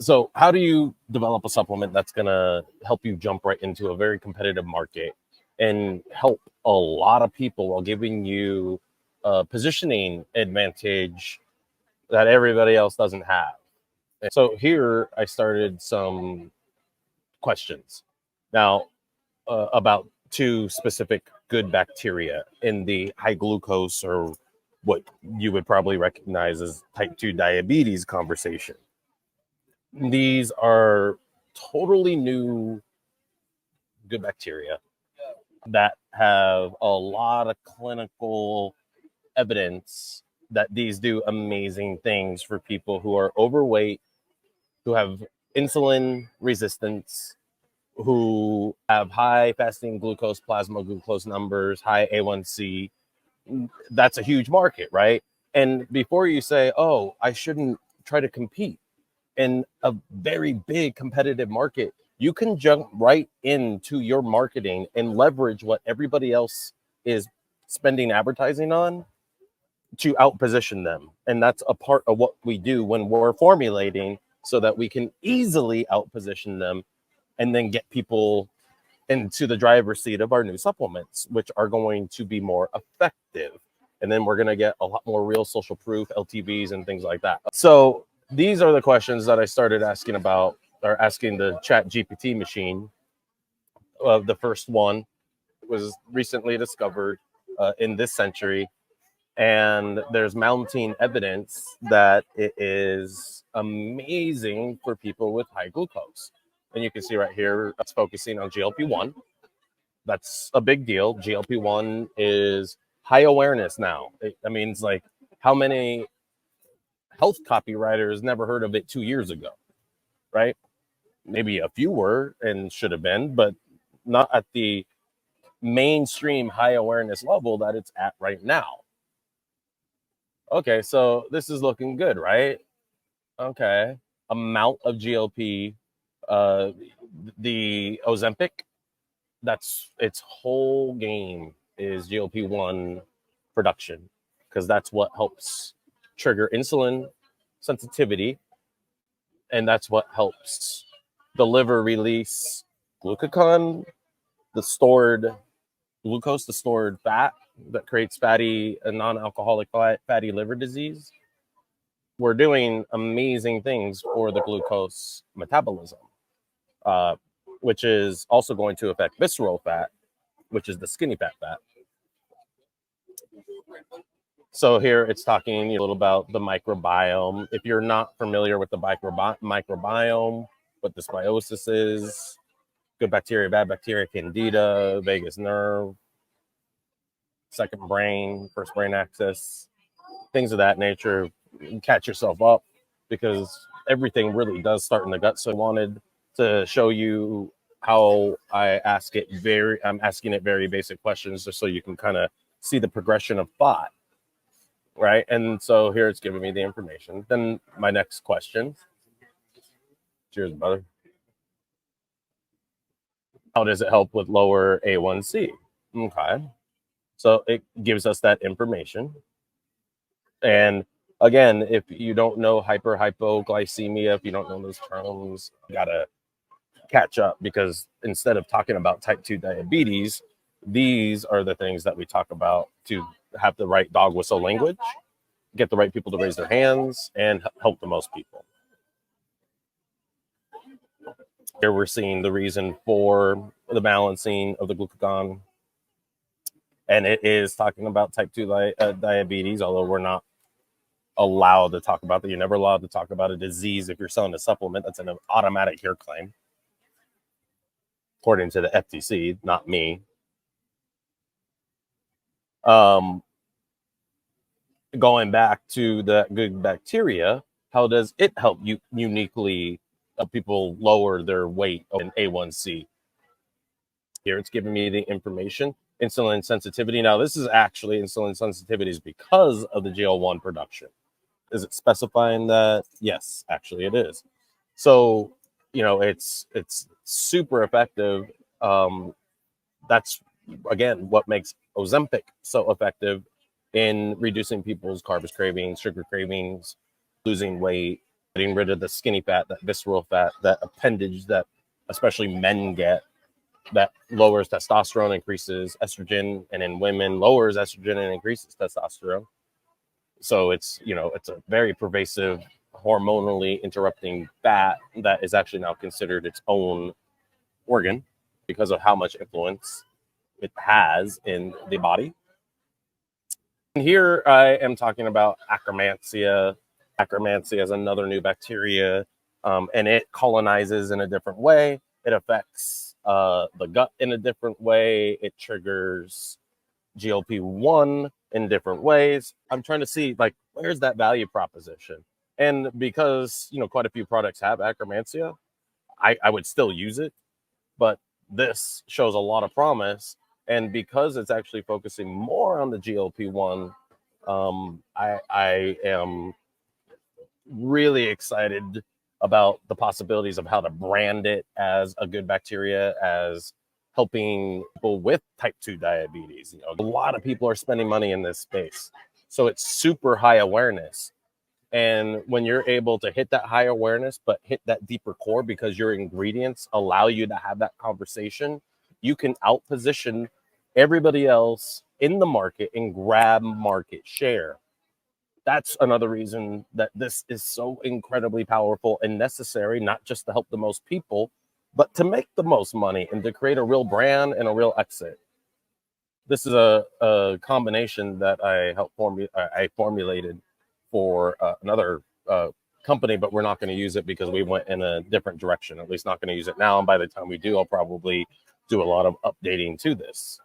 So how do you develop a supplement that's going to help you jump right into a very competitive market and help a lot of people while giving you a positioning advantage that everybody else doesn't have? And so here I started some questions now about two specific good bacteria in the high glucose, or what you would probably recognize as type 2 diabetes conversation. These are totally new good bacteria that have a lot of clinical evidence that these do amazing things for people who are overweight, who have insulin resistance, who have high fasting glucose, plasma glucose numbers, high A1C. That's a huge market, right? And before you say, oh, I shouldn't try to compete in a very big competitive market, you can jump right into your marketing and leverage what everybody else is spending advertising on to outposition them. And that's a part of what we do when we're formulating, so that we can easily outposition them and then get people into the driver's seat of our new supplements, which are going to be more effective. And then we're going to get a lot more real social proof, LTVs, and things like that. So these are the questions that I started asking about, or asking the Chat GPT machine. The first one was recently discovered in this century, and there's mounting evidence that it is amazing for people with high glucose. And you can see right here, it's focusing on GLP-1. That's a big deal. GLP-1 is high awareness now. I mean, it's like, how many health copywriters never heard of it 2 years ago, right? Maybe a few were and should have been, but not at the mainstream high awareness level that it's at right now. Okay, so this is looking good, right? Okay. Amount of GLP, uh, the Ozempic, that's its whole game, is GLP-1 production, because that's what helps trigger insulin sensitivity, and that's what helps the liver release glucagon, the stored glucose, the stored fat that creates fatty and non-alcoholic fatty liver disease. We're doing amazing things for the glucose metabolism, which is also going to affect visceral fat, which is the skinny fat. So here it's talking a little about the microbiome. If you're not familiar with the microbiome, what dysbiosis is, good bacteria, bad bacteria, candida, vagus nerve, second brain, first brain axis, things of that nature. Catch yourself up, because everything really does start in the gut. So I wanted to show you how I'm asking it very basic questions, just so you can kind of see the progression of thought, right? And so here it's giving me the information. Then my next question. Cheers, brother. How does it help with lower A1C? Okay. So it gives us that information. And again, if you don't know hypoglycemia, if you don't know those terms, you gotta catch up, because instead of talking about type 2 diabetes, these are the things that we talk about to have the right dog whistle language, get the right people to raise their hands, and help the most people. Here we're seeing the reason for the balancing of the glucagon, and it is talking about type 2 diabetes, although we're not allowed to talk about that. You're never allowed to talk about a disease if you're selling a supplement. That's an automatic here claim, according to the FTC, not me. Going back to the good bacteria, how does it help you uniquely people lower their weight in A1C? Here it's giving me the information. Insulin sensitivity. Now, this is actually insulin sensitivity is because of the GL1 production. Is it specifying that? Yes, actually it is. So, it's super effective. That's, again, what makes Ozempic so effective in reducing people's carbs cravings, sugar cravings, losing weight, getting rid of the skinny fat, that visceral fat, that appendage that especially men get, that lowers testosterone, increases estrogen, and in women lowers estrogen and increases testosterone. So it's, it's a very pervasive, hormonally interrupting fat that is actually now considered its own organ because of how much influence it has in the body. And here I am talking about Akkermansia. Akkermansia is another new bacteria, and it colonizes in a different way. It affects the gut in a different way. It triggers GLP-1 in different ways. I'm trying to see, like, where's that value proposition? And because, quite a few products have Akkermansia, I would still use it, but this shows a lot of promise. And because it's actually focusing more on the GLP-1, I am really excited about the possibilities of how to brand it as a good bacteria, as helping people with type 2 diabetes. A lot of people are spending money in this space. So it's super high awareness. And when you're able to hit that high awareness, but hit that deeper core because your ingredients allow you to have that conversation, you can outposition everybody else in the market and grab market share. That's another reason that this is so incredibly powerful and necessary, not just to help the most people, but to make the most money and to create a real brand and a real exit. This is a combination that I formulated for another company, but we're not going to use it because we went in a different direction. At least not going to use it now. And by the time we do, I'll probably do a lot of updating to this.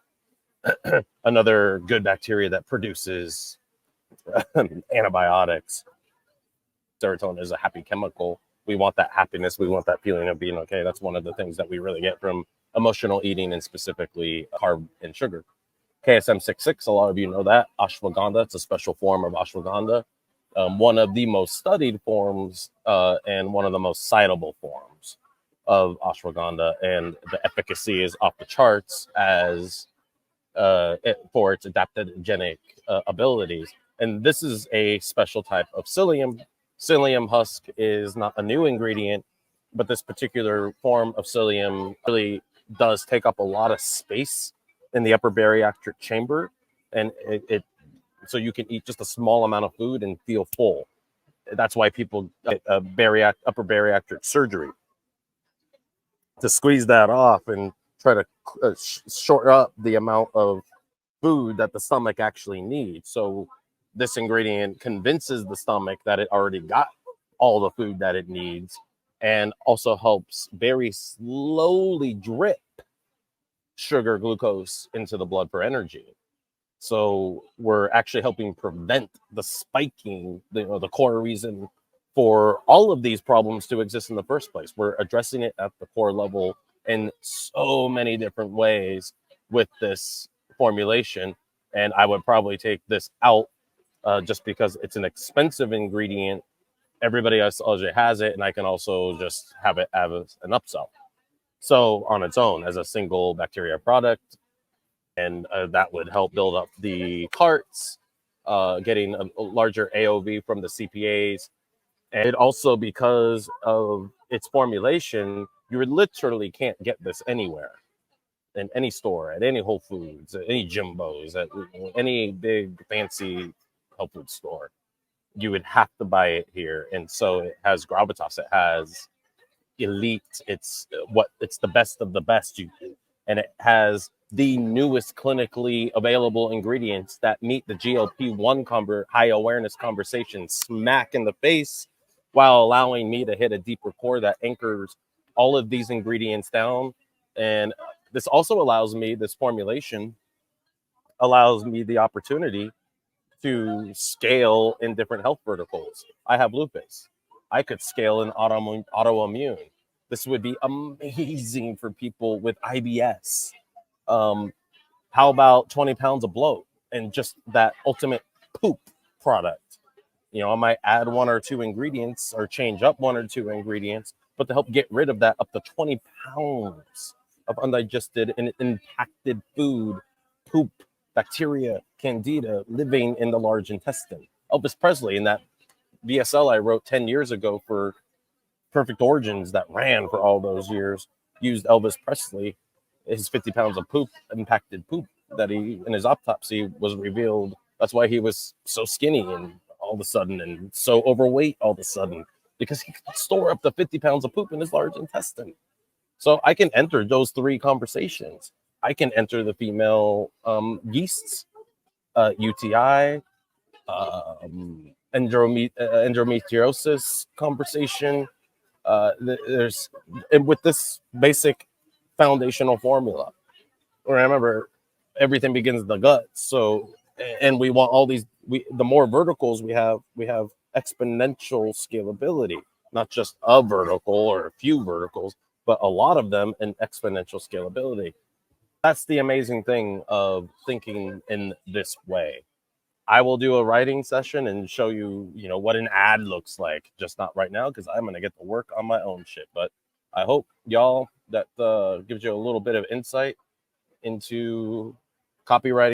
Another good bacteria that produces antibiotics. Serotonin is a happy chemical. We want that happiness. We want that feeling of being okay. That's one of the things that we really get from emotional eating, and specifically carb and sugar. KSM-66, a lot of you know that. Ashwagandha, it's a special form of ashwagandha. One of the most studied forms and one of the most citable forms of ashwagandha. And the efficacy is off the charts as for its adaptogenic abilities. And this is a special type of psyllium. Psyllium husk is not a new ingredient, but this particular form of psyllium really does take up a lot of space in the upper bariatric chamber, and so you can eat just a small amount of food and feel full. That's why people get upper bariatric surgery, to squeeze that off and try to short up the amount of food that the stomach actually needs. So this ingredient convinces the stomach that it already got all the food that it needs, and also helps very slowly drip sugar, glucose into the blood for energy. So we're actually helping prevent the spiking, the core reason for all of these problems to exist in the first place. We're addressing it at the core level in so many different ways with this formulation. And I would probably take this out just because it's an expensive ingredient. Everybody else already has it, and I can also just have it as an upsell. So on its own, as a single bacteria product, and that would help build up the carts, getting a larger AOV from the CPAs. And it also, because of its formulation, you literally can't get this anywhere, in any store, at any Whole Foods, at any Jimbos, at any big fancy health food store. You would have to buy it here. And so it has gravitas, it has elite, it's the best of the best. And it has the newest clinically available ingredients that meet the GLP-1 high awareness conversation smack in the face, while allowing me to hit a deeper core that anchors all of these ingredients down. And this also allows me, this formulation allows me the opportunity to scale in different health verticals. I have lupus. I could scale in autoimmune. This would be amazing for people with IBS. How about 20 pounds of bloat and just that ultimate poop product? I might add one or two ingredients or change up one or two ingredients, but to help get rid of that up to 20 pounds of undigested and impacted food, poop, bacteria, candida living in the large intestine. Elvis Presley in that VSL I wrote 10 years ago for Perfect Origins that ran for all those years used Elvis Presley, his 50 pounds of poop, impacted poop that he in his autopsy was revealed. That's why he was so skinny and all of a sudden and so overweight all of a sudden because he could store up to 50 pounds of poop in his large intestine. So I can enter those three conversations. I can enter the female yeasts, UTI, endometriosis conversation. There's and with this basic foundational formula. Remember, everything begins in the gut. So, and we want all these. The more verticals we have exponential scalability, not just a vertical or a few verticals, but a lot of them in exponential scalability. That's the amazing thing of thinking in this way. I will do a writing session and show you, what an ad looks like. Just not right now because I'm gonna get to work on my own shit. But I hope y'all that gives you a little bit of insight into copywriting.